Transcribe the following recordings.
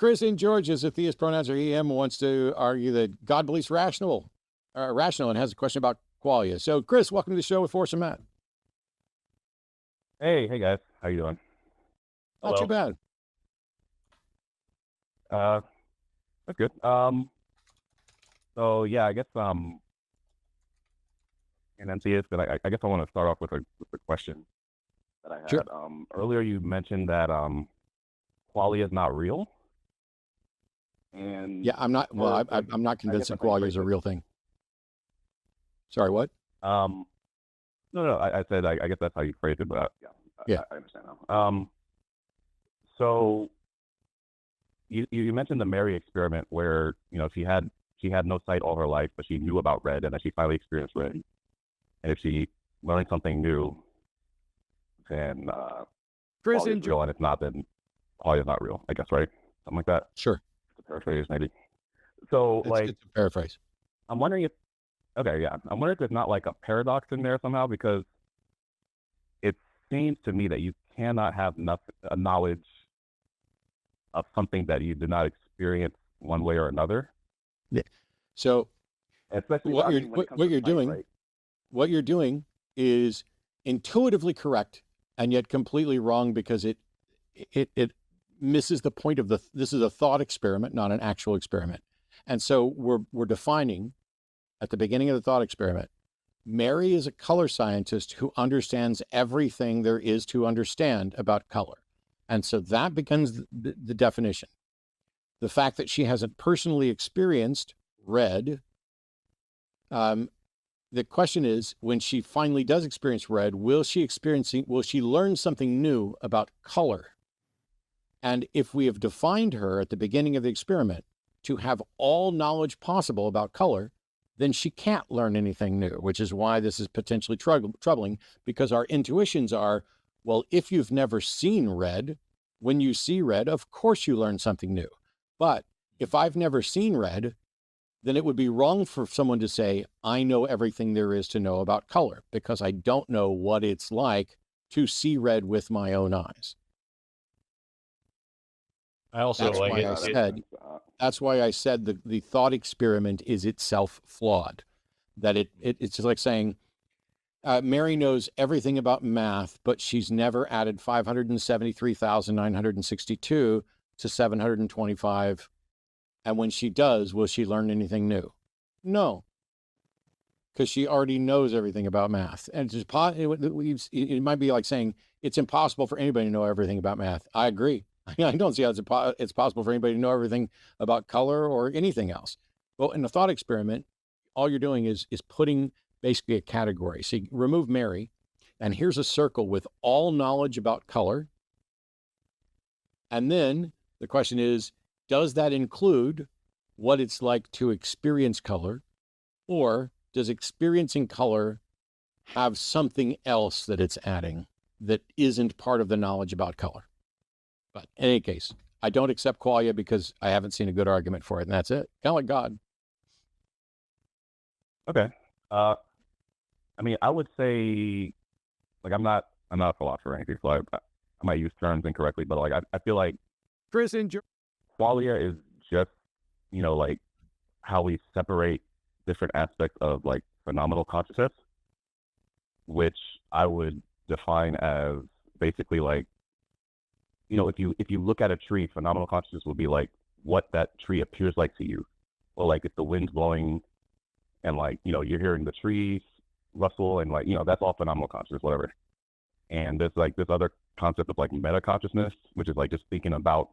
Chris in Georgia is a theist, pronouns are EM, wants to argue that God believes rational and has a question about qualia. So, Chris, welcome to the show with Forrest and Matt. Hey guys, how you doing? Not too bad. That's good. So yeah, I guess an theist, but I guess I want to start off with a question that I had. Sure. Earlier you mentioned that qualia is not real. And yeah, I'm not. Well, I'm not convinced that qualia is a real thing. Sorry, what? No. I said I guess that's how you phrased it, but yeah. I understand now. So you mentioned the Mary experiment where she had no sight all her life, but she knew about red, and then she finally experienced red. And if she learned something new, then Chris, qualia is real, and if not, then qualia is not real. I guess, right? Something like that. Sure. It's a paraphrase, maybe. So it's a paraphrase. I'm wondering if there's not like a paradox in there somehow, because it seems to me that you cannot have a knowledge of something that you did not experience one way or another. Yeah. So especially what you're doing is intuitively correct and yet completely wrong, because it misses the point of this is a thought experiment, not an actual experiment. And so we're defining at the beginning of the thought experiment, Mary is a color scientist who understands everything there is to understand about color. And so that becomes the definition. The fact that she hasn't personally experienced red, the question is, when she finally does experience red, will she learn something new about color? And if we have defined her at the beginning of the experiment to have all knowledge possible about color, then she can't learn anything new, which is why this is potentially troubling, because our intuitions are, well, if you've never seen red, when you see red, of course you learn something new. But if I've never seen red, then it would be wrong for someone to say, I know everything there is to know about color, because I don't know what it's like to see red with my own eyes. I also that's why I said the thought experiment is itself flawed. That it's just like saying, Mary knows everything about math, but she's never added 573,962 to 725. And when she does, will she learn anything new? No, because she already knows everything about math. And it might be like saying it's impossible for anybody to know everything about math. I agree. I don't see how it's possible for anybody to know everything about color or anything else. Well, in a thought experiment, all you're doing is putting basically a category. So you remove Mary, and here's a circle with all knowledge about color. And then the question is, does that include what it's like to experience color, or does experiencing color have something else that it's adding that isn't part of the knowledge about color? But in any case, I don't accept qualia because I haven't seen a good argument for it, and that's it. Kind of like God. Okay. I mean, I would say, like, I'm not a philosopher or anything, so I might use terms incorrectly, but like I feel like Chris qualia is just, like how we separate different aspects of like phenomenal consciousness, which I would define as basically like, if you look at a tree, phenomenal consciousness will be like what that tree appears like to you. Or like if the wind's blowing and like, you're hearing the trees rustle and like, that's all phenomenal consciousness, whatever. And there's like this other concept of like meta consciousness, which is like just thinking about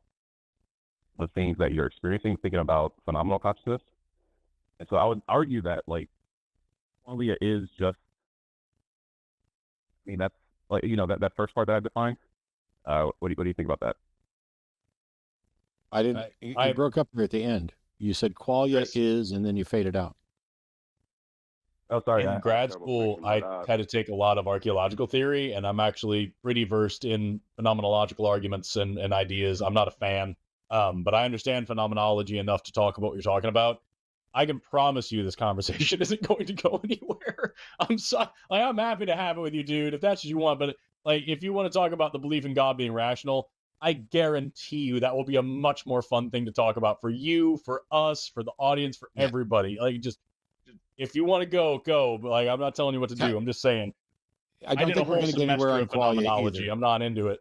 the things that you're experiencing, thinking about phenomenal consciousness. And so I would argue that like qualia is just, that's like, that first part that I defined. What do you think about that? I didn't. I broke up there at the end. You said qualia is, and then you faded out. Oh, sorry. In grad school, I had to take a lot of archaeological theory, and I'm actually pretty versed in phenomenological arguments and ideas. I'm not a fan, but I understand phenomenology enough to talk about what you're talking about. I can promise you this conversation isn't going to go anywhere. I'm happy to have it with you, dude, if that's what you want. But like, if you want to talk about the belief in God being rational, I guarantee you that will be a much more fun thing to talk about for you, for us, for the audience, for everybody. Like, just if you want to go. But like, I'm not telling you what to do. I'm just saying. I don't think we're going to get anywhere on Qualia phenomenology. either. I'm not into it.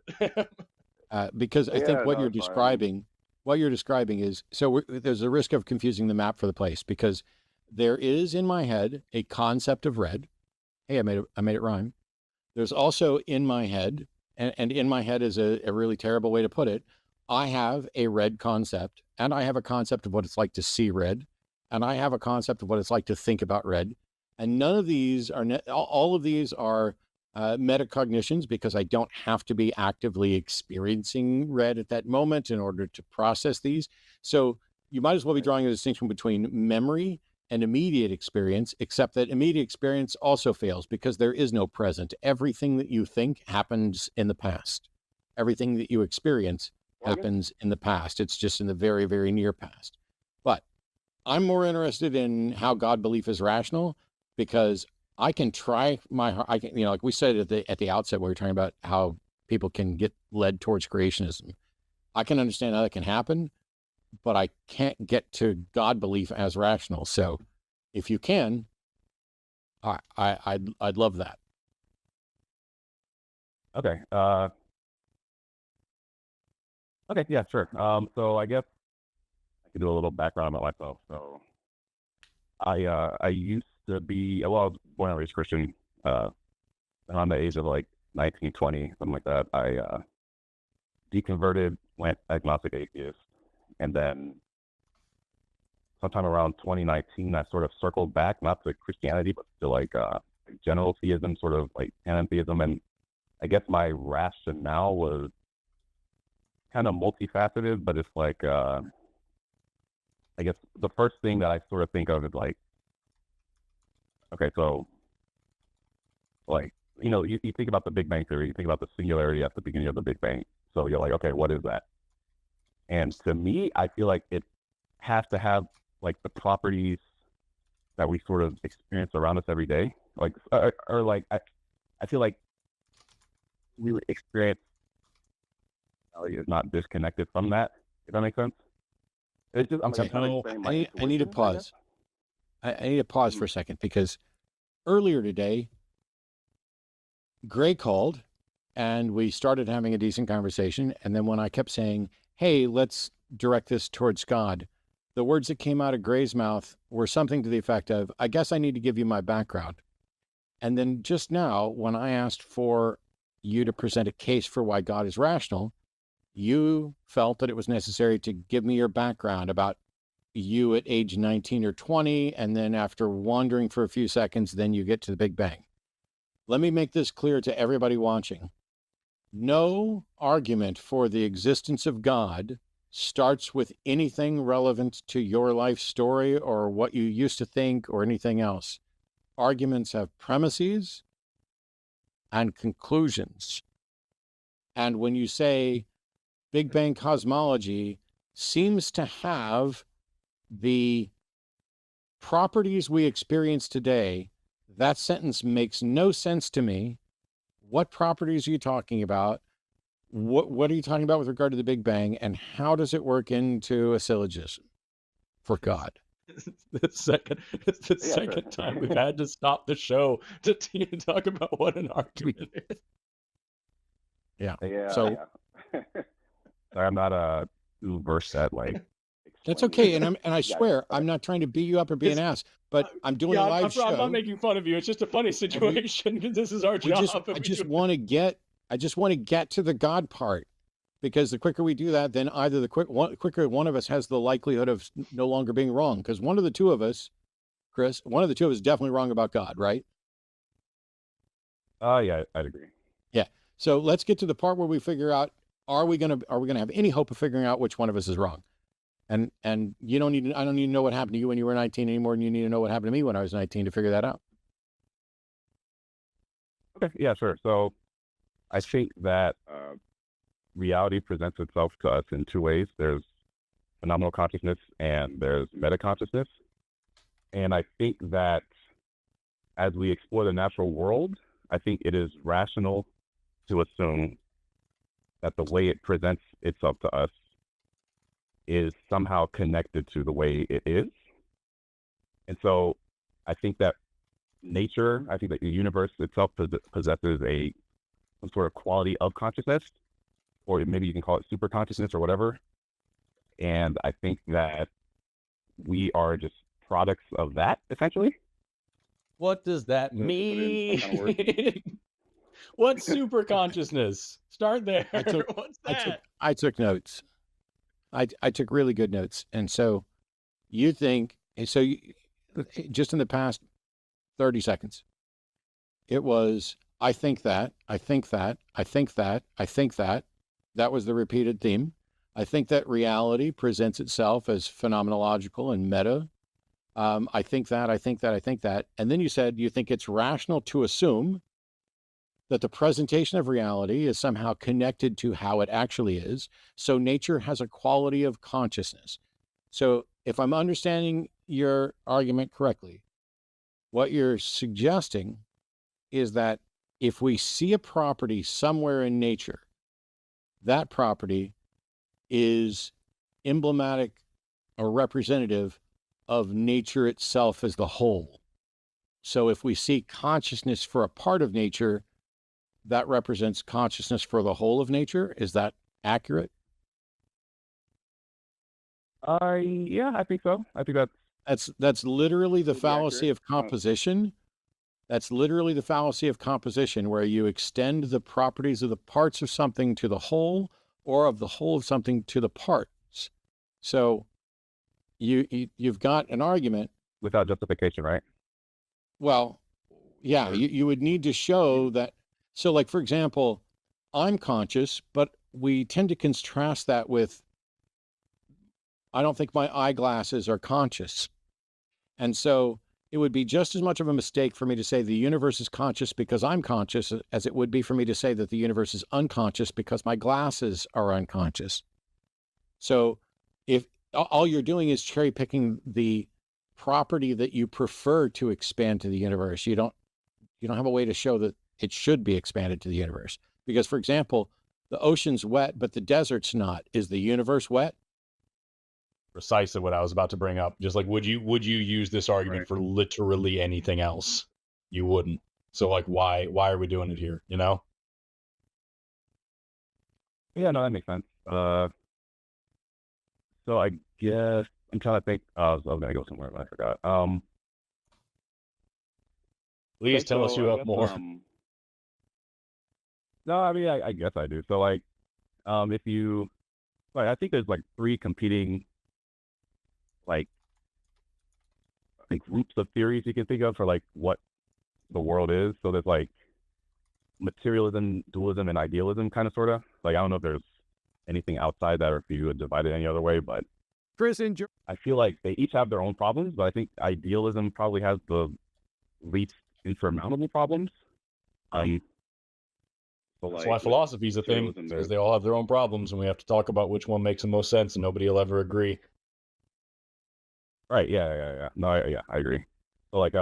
Because I think what you're describing is, so there's a risk of confusing the map for the place, because there is in my head a concept of red. Hey, I made it rhyme. There's also in my head, and in my head is a really terrible way to put it. I have a red concept, and I have a concept of what it's like to see red, and I have a concept of what it's like to think about red. And none of these are, all of these are metacognitions, because I don't have to be actively experiencing red at that moment in order to process these. So you might as well be drawing a distinction between memory and immediate experience, except that immediate experience also fails because there is no present. Everything that you think happens in the past. Everything that you experience happens in the past. It's just in the very, very near past. But I'm more interested in how God belief is rational, because I can try like we said at the outset, when we were talking about how people can get led towards creationism. I can understand how that can happen, but I can't get to God belief as rational. So if you can, I'd love that. Okay. Okay. Yeah, sure. So I guess I could do a little background about myself. So I used to be, well, I was born and raised Christian, around the age of like 19, 20, something like that. I deconverted, went agnostic atheist, and then sometime around 2019, I sort of circled back, not to Christianity, but to like general theism, sort of like pantheism. And I guess my rationale was kind of multifaceted, but it's like, I guess the first thing that I sort of think of is like, okay, so like, you think about the Big Bang Theory, you think about the singularity at the beginning of the Big Bang. So you're like, okay, what is that? And to me, I feel like it has to have like the properties that we sort of experience around us every day. Like, or like, I feel like we experience is not disconnected from that, if that makes sense. It's just, I need to pause. I need to pause for a second, because earlier today, Gray called and we started having a decent conversation. And then when I kept saying, hey, let's direct this towards God, the words that came out of Gray's mouth were something to the effect of, I guess I need to give you my background. And then just now, when I asked for you to present a case for why God is rational, you felt that it was necessary to give me your background about you at age 19 or 20, and then after wandering for a few seconds, then you get to the Big Bang. Let me make this clear to everybody watching. No argument for the existence of God starts with anything relevant to your life story or what you used to think or anything else. Arguments have premises and conclusions. And when you say Big Bang cosmology seems to have the properties we experience today, that sentence makes no sense to me. What properties are you talking about? What are you talking about with regard to the Big Bang, and how does it work into a syllogism for God? It's the second time we've had to stop the show to talk about what an argument is. Yeah. So I'm not too versed at like. That's okay, and I swear I'm not trying to beat you up or be an ass, but I'm doing a live show. I'm not making fun of you. It's just a funny situation because this is our job. I just want to get to the God part, because the quicker we do that, then either quicker one of us has the likelihood of no longer being wrong. Because one of the two of us, Chris, is definitely wrong about God, right? Yeah, I'd agree. Yeah. So let's get to the part where we figure out, are we gonna have any hope of figuring out which one of us is wrong? And I don't need to know what happened to you when you were 19 any more than you need to know what happened to me when I was 19 to figure that out. Okay, yeah, sure. So I think that reality presents itself to us in two ways. There's phenomenal consciousness and there's metaconsciousness. And I think that as we explore the natural world, I think it is rational to assume that the way it presents itself to us is somehow connected to the way it is. And so I think that I think that the universe itself possesses some sort of quality of consciousness, or maybe you can call it super consciousness or whatever. And I think that we are just products of that, essentially. What does that mean? What's super consciousness? Start there. What's that? I took notes. I took really good notes. And so you think, just in the past 30 seconds, it was, I think that, I think that, I think that, I think that. That was the repeated theme. I think that reality presents itself as phenomenological and meta. I think that, I think that, I think that. And then you said you think it's rational to assume that the presentation of reality is somehow connected to how it actually is. So nature has a quality of consciousness. So if I'm understanding your argument correctly, what you're suggesting is that if we see a property somewhere in nature, that property is emblematic or representative of nature itself as the whole. So if we see consciousness for a part of nature, that represents consciousness for the whole of nature. Is that accurate? Yeah, I think so. I think that's literally the fallacy of composition. That's literally the fallacy of composition, where you extend the properties of the parts of something to the whole, or of the whole of something to the parts. So you've got an argument without justification, right? Well, yeah, you would need to show that. So, like, for example, I'm conscious, but we tend to contrast that with, I don't think my eyeglasses are conscious. And so it would be just as much of a mistake for me to say the universe is conscious because I'm conscious as it would be for me to say that the universe is unconscious because my glasses are unconscious. So if all you're doing is cherry picking the property that you prefer to expand to the universe, you don't have a way to show that it should be expanded to the universe. Because, for example, the ocean's wet, but the desert's not. Is the universe wet? Precisely what I was about to bring up. Just like, would you use this argument for literally anything else? You wouldn't. So, like, why are we doing it here? You know? Yeah, no, that makes sense. So I guess I'm trying to think. I was gonna go somewhere, but I forgot. Please tell us you have more. No, I mean, I guess I do. So, like, if you, like, I think there's like three competing, like groups of theories you can think of for like what the world is. So there's like materialism, dualism, and idealism, kind of, sort of. Like, I don't know if there's anything outside that, or if you would divide it any other way, but I feel like they each have their own problems, but I think idealism probably has the least insurmountable problems. That's why philosophy is a thing, because they all have their own problems, and we have to talk about which one makes the most sense, and nobody will ever agree. Right? Yeah. No, I agree. So, like,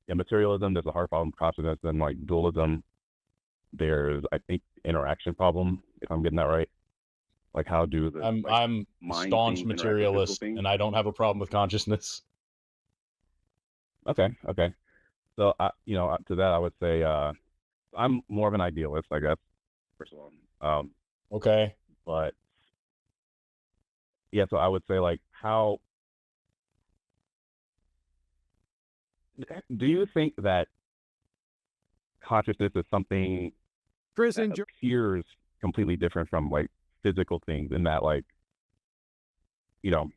materialism, there's a hard problem of consciousness, and like dualism, there's, I think, interaction problem, if I'm getting that right. Like, how do the I'm staunch materialist, and I don't have a problem with consciousness. Okay. So, to that, I would say, I'm more of an idealist, I guess, first of all. Okay. But yeah, so I would say, like, how do you think that consciousness is something that appears completely different from like physical things, in that, like, when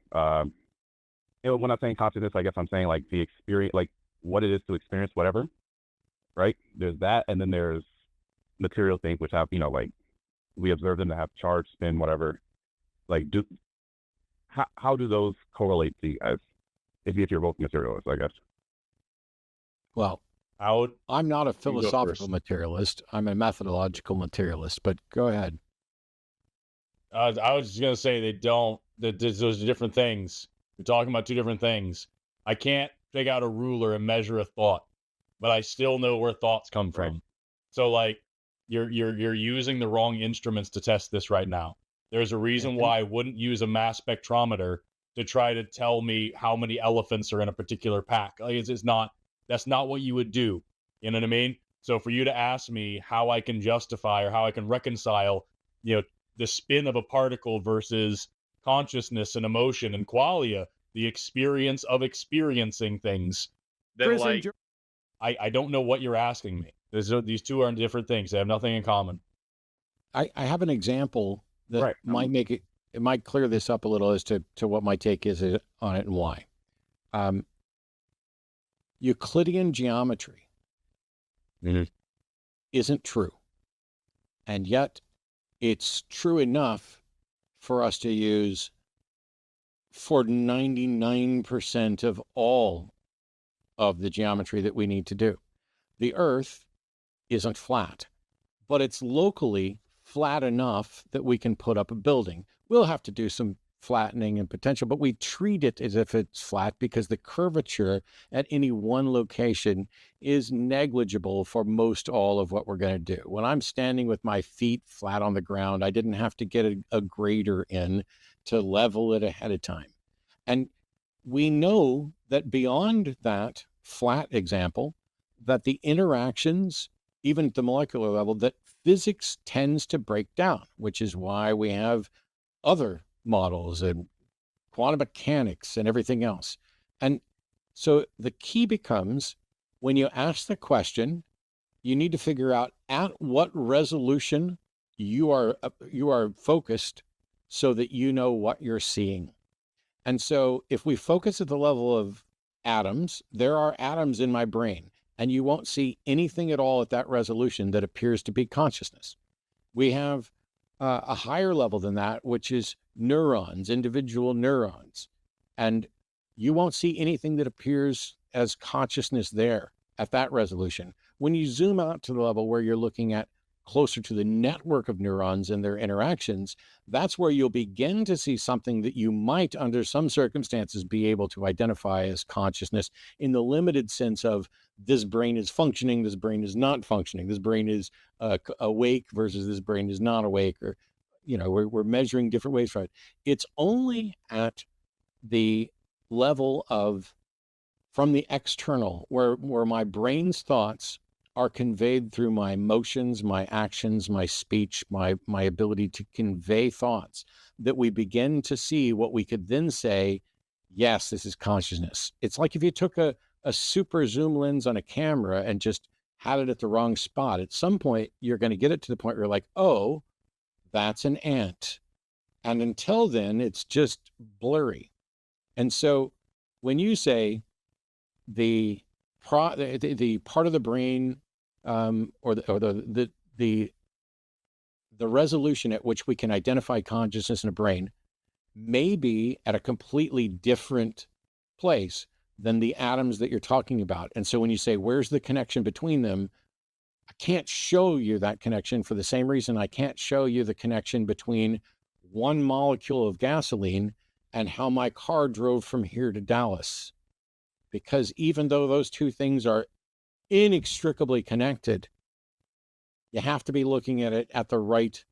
I'm saying consciousness, I guess I'm saying like the experience, like what it is to experience whatever, right? There's that, and then there's material things which have, like, we observe them to have charge, spin, whatever. Like, how do those correlate to you guys? If you're both materialists, I guess. Well, I'm not a philosophical materialist. I'm a methodological materialist, but go ahead. I was just going to say they don't. Those are different things. We're talking about two different things. I can't take out a ruler and measure a thought, but I still know where thoughts come from. Right. So, like, You're using the wrong instruments to test this right now. There's a reason why I wouldn't use a mass spectrometer to try to tell me how many elephants are in a particular pack. Like that's not what you would do. You know what I mean? So for you to ask me how I can justify or how I can reconcile, the spin of a particle versus consciousness and emotion and qualia, the experience of experiencing things, then I don't know what you're asking me. These two are different things. They have nothing in common. I have an example that might make it might clear this up a little as to what my take is on it and why. Euclidean geometry isn't true. And yet it's true enough for us to use for 99% of all of the geometry that we need to do. The Earth isn't flat, but it's locally flat enough that we can put up a building. We'll have to do some flattening and potential, but we treat it as if it's flat because the curvature at any one location is negligible for most all of what we're going to do. When I'm standing with my feet flat on the ground, I didn't have to get a grader in to level it ahead of time. And we know that beyond that flat example, that the interactions, even at the molecular level, that physics tends to break down, which is why we have other models and quantum mechanics and everything else. And so the key becomes, when you ask the question, you need to figure out at what resolution you are focused so that you know what you're seeing. And so if we focus at the level of atoms, there are atoms in my brain, and you won't see anything at all at that resolution that appears to be consciousness. We have a higher level than that, which is neurons, individual neurons. And you won't see anything that appears as consciousness there at that resolution. When you zoom out to the level where you're looking at closer to the network of neurons and their interactions, that's where you'll begin to see something that you might, under some circumstances, be able to identify as consciousness in the limited sense of this brain is functioning, this brain is not functioning, this brain is awake versus this brain is not awake, or, we're measuring different ways for it. It's only at the level of, from the external, where my brain's thoughts are conveyed through my emotions, my actions, my speech, my ability to convey thoughts, that we begin to see what we could then say, yes, this is consciousness. It's like if you took a super zoom lens on a camera and just had it at the wrong spot. At some point, you're going to get it to the point where you're like, oh, that's an ant. And until then, it's just blurry. And so when you say the part of the brain, or the resolution at which we can identify consciousness in a brain may be at a completely different place than the atoms that you're talking about. And so when you say, where's the connection between them? I can't show you that connection for the same reason I can't show you the connection between one molecule of gasoline and how my car drove from here to Dallas. Because even though those two things are inextricably connected, you have to be looking at it at the right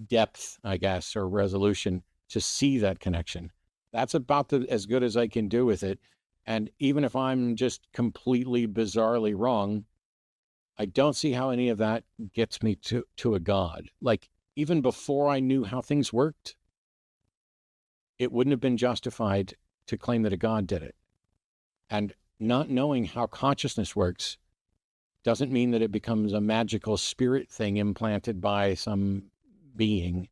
depth, I guess, or resolution to see that connection. That's about as good as I can do with it. And even if I'm just completely bizarrely wrong, I don't see how any of that gets me to a God. Like, even before I knew how things worked, it wouldn't have been justified to claim that a God did it. And not knowing how consciousness works doesn't mean that it becomes a magical spirit thing implanted by some being.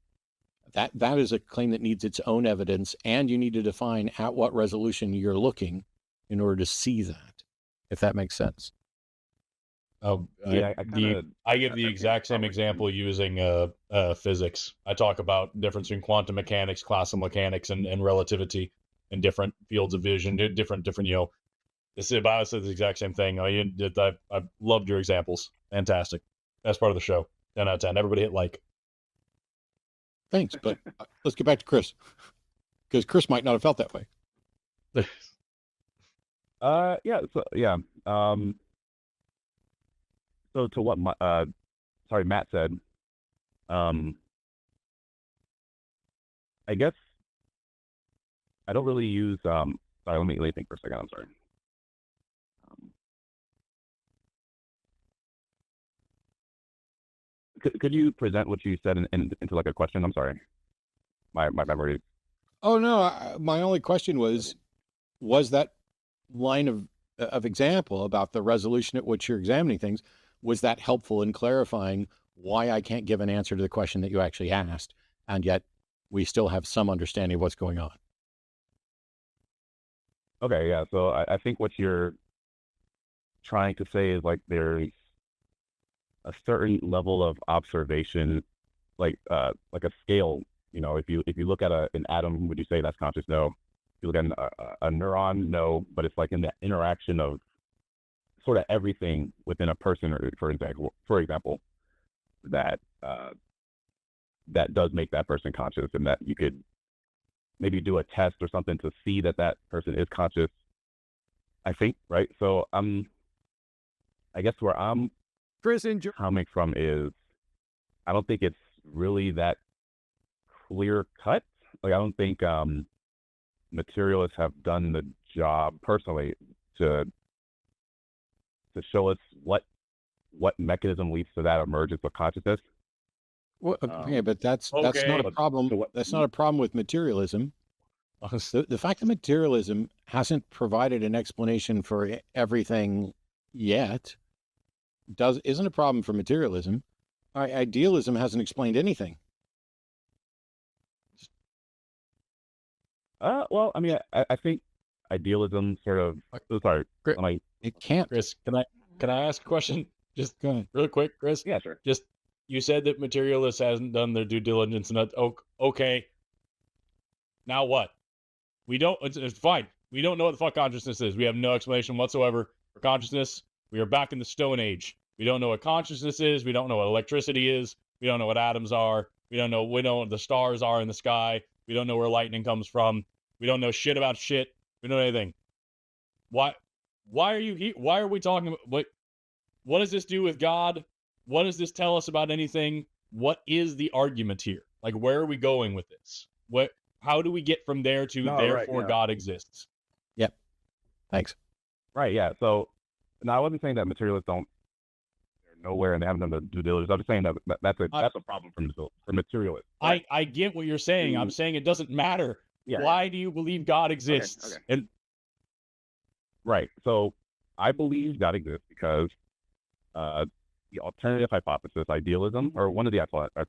That is a claim that needs its own evidence, and you need to define at what resolution you're looking in order to see that, if that makes sense. Oh, Yeah, I give the exact same example using physics. I talk about the difference between quantum mechanics, classical mechanics, and relativity in different fields of vision, different. This is about the exact same thing. I loved your examples. Fantastic. Best part of the show. 10 out of 10. Everybody hit like. Thanks, but let's get back to Chris, because Chris might not have felt that way. So to what Matt said, I guess I don't really use. Sorry, let me think for a second. I'm sorry. Could you present what you said into like a question? I'm sorry. My memory. Oh no, my only question was that line of example about the resolution at which you're examining things, was that helpful in clarifying why I can't give an answer to the question that you actually asked, and yet we still have some understanding of what's going on? Okay, yeah. So I think what you're trying to say is like there's a certain level of observation, like a scale. You know, if you look at an atom, would you say that's conscious? No. If you look at a neuron, no. But it's like in the interaction of sort of everything within a person, or for example, that that does make that person conscious, and that you could maybe do a test or something to see that that person is conscious. I think, right? So I guess where I'm coming from is, I don't think it's really that clear cut. Like, I don't think materialists have done the job personally to show us what mechanism leads to that emergence of consciousness. Well, okay, but that's not a problem. That's not a problem with materialism. The fact that materialism hasn't provided an explanation for everything yet isn't a problem for materialism. Idealism hasn't explained anything. Well, I mean, I think idealism sort of. Sorry, it can't. Chris, can I ask a question? Just go ahead, real quick, Chris. Yeah, sure. Just, you said that materialists hasn't done their due diligence, and that, okay. Now what? We don't. It's fine. We don't know what the fuck consciousness is. We have no explanation whatsoever for consciousness. We are back in the Stone Age. We don't know what consciousness is. We don't know what electricity is. We don't know what atoms are. We don't know what the stars are in the sky. We don't know where lightning comes from. We don't know shit about shit. We don't know anything. Why are you here? Why are we talking about what does this do with God? What does this tell us about anything? What is the argument here? Like, where are we going with this? How do we get from there to therefore God exists? Yep. Thanks. Right, yeah. So, now I wasn't saying that materialists they're nowhere and they haven't done the due diligence. I'm just saying that that's a problem for materialists. Right? I get what you're saying. I'm saying it doesn't matter. Yeah. Why do you believe God exists? Okay. And right. So I believe God exists because the alternative hypothesis, idealism, or one of the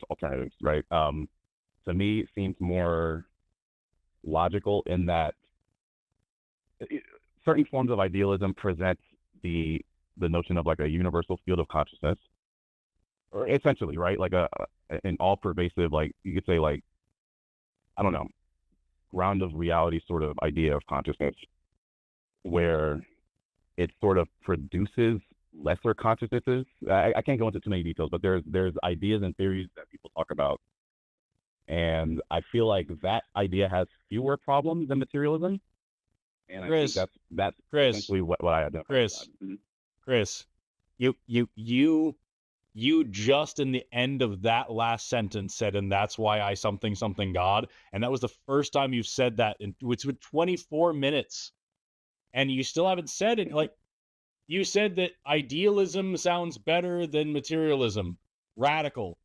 alternatives, right? To me, it seems more logical in that certain forms of idealism present the notion of like a universal field of consciousness, or essentially, right? Like an all pervasive, like you could say, like, I don't know, ground of reality sort of idea of consciousness, where it sort of produces lesser consciousnesses. I can't go into too many details, but there's ideas and theories that people talk about, and I feel like that idea has fewer problems than materialism. And Chris, I think that's Chris, essentially what I identify. Chris, you just in the end of that last sentence said, and that's why I something God, and that was the first time you've said that it's been 24 minutes, and you still haven't said it. Like, you said that idealism sounds better than materialism. Radical.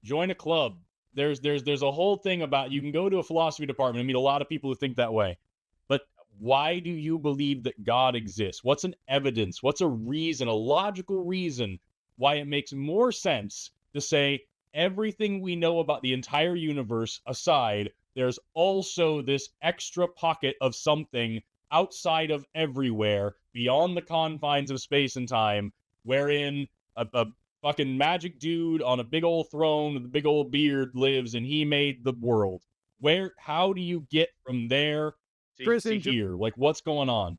Join a club. There's a whole thing about, you can go to a philosophy department and meet a lot of people who think that way. But why do you believe that God exists? What's an evidence? What's a reason, a logical reason why it makes more sense to say everything we know about the entire universe aside, there's also this extra pocket of something outside of everywhere, beyond the confines of space and time, wherein a fucking magic dude on a big old throne with a big old beard lives, and he made the world. How do you get from there to here? Like, what's going on?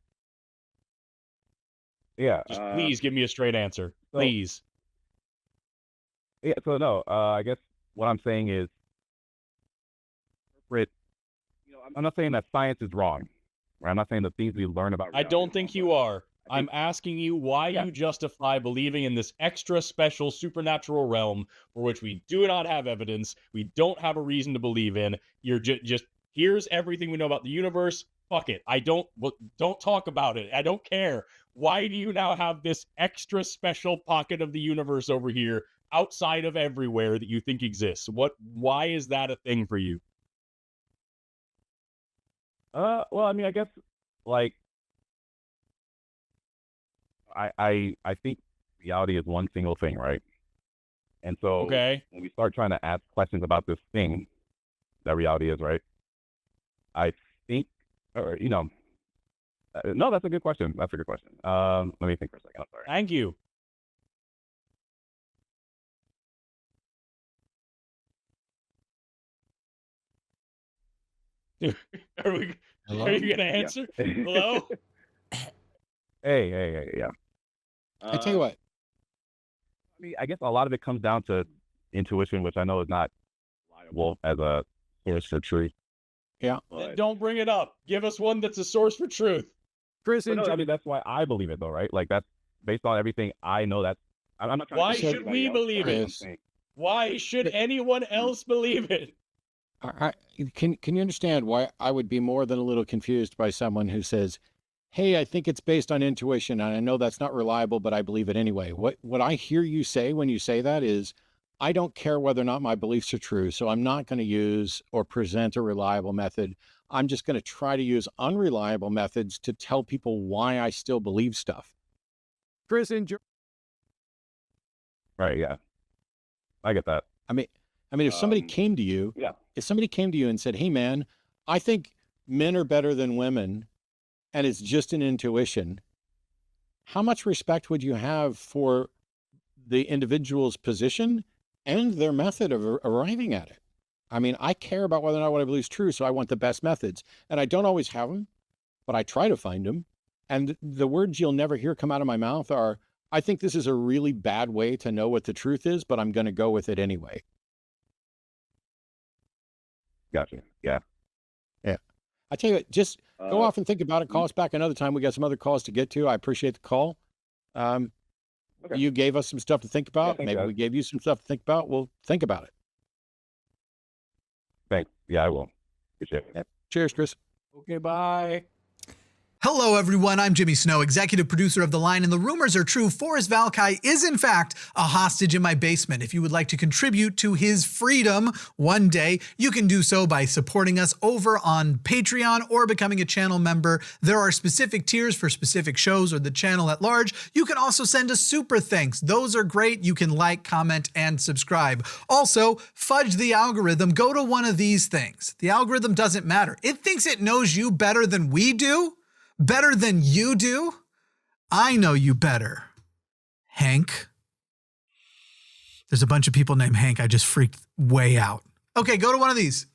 Yeah. Just please give me a straight answer. Please. Yeah, so no, I guess what I'm saying is, I'm not saying that science is wrong. Right? I'm not saying the things we learn about reality I don't think you are. I'm asking you why you justify believing in this extra special supernatural realm for which we do not have evidence, we don't have a reason to believe in. You're just here's everything we know about the universe. Fuck it. Don't talk about it. I don't care. Why do you now have this extra special pocket of the universe over here outside of everywhere that you think exists? Why is that a thing for you? Well, I mean, I guess like I think reality is one single thing, right? And so Okay. when we start trying to ask questions about this thing that reality is, right? I think, or no, that's a good question. That's a good question. Let me think for a second. I'm sorry. Thank you. Are you gonna answer? Yeah. Hello? Hey, yeah. I tell you what, I mean, I guess a lot of it comes down to intuition, which I know is not reliable as a source for truth. Yeah. But, Don't bring it up. Give us one that's a source for truth. Chris, no, I mean, that's why I believe it, though, right? Like, that's based on everything I know. I'm not trying Why to convince should anybody we else, believe right? it? I'm saying- Why should anyone else believe it? can you understand why I would be more than a little confused by someone who says, hey, I think it's based on intuition, and I know that's not reliable, but I believe it anyway. What I hear you say when you say that is, I don't care whether or not my beliefs are true, so I'm not going to use or present a reliable method. I'm just going to try to use unreliable methods to tell people why I still believe stuff. Chris, enjoy. Right, yeah. I get that. I mean, if somebody came to you, if somebody came to you and said, hey, man, I think men are better than women, and it's just an intuition, how much respect would you have for the individual's position and their method of arriving at it? I mean, I care about whether or not what I believe is true, so I want the best methods. And I don't always have them, but I try to find them. And the words you'll never hear come out of my mouth are, I think this is a really bad way to know what the truth is, but I'm going to go with it anyway. Gotcha. Yeah. Yeah. I tell you what, just go off and think about it. Call us back another time. We got some other calls to get to. I appreciate the call. Okay. You gave us some stuff to think about. Yeah, maybe we gave you some stuff to think about. We'll think about it. Thanks. Yeah, I will. Appreciate it. Yep. Cheers, Chris. Okay, bye. Hello, everyone. I'm Jimmy Snow, executive producer of The Line, and the rumors are true. Forrest Valkai is, in fact, a hostage in my basement. If you would like to contribute to his freedom one day, you can do so by supporting us over on Patreon or becoming a channel member. There are specific tiers for specific shows or the channel at large. You can also send us super thanks. Those are great. You can like, comment, and subscribe. Also, fudge the algorithm. Go to one of these things. The algorithm doesn't matter. It thinks it knows you better than we do. Better than you do? I know you better, Hank. There's a bunch of people named Hank. I just freaked way out. Okay, go to one of these.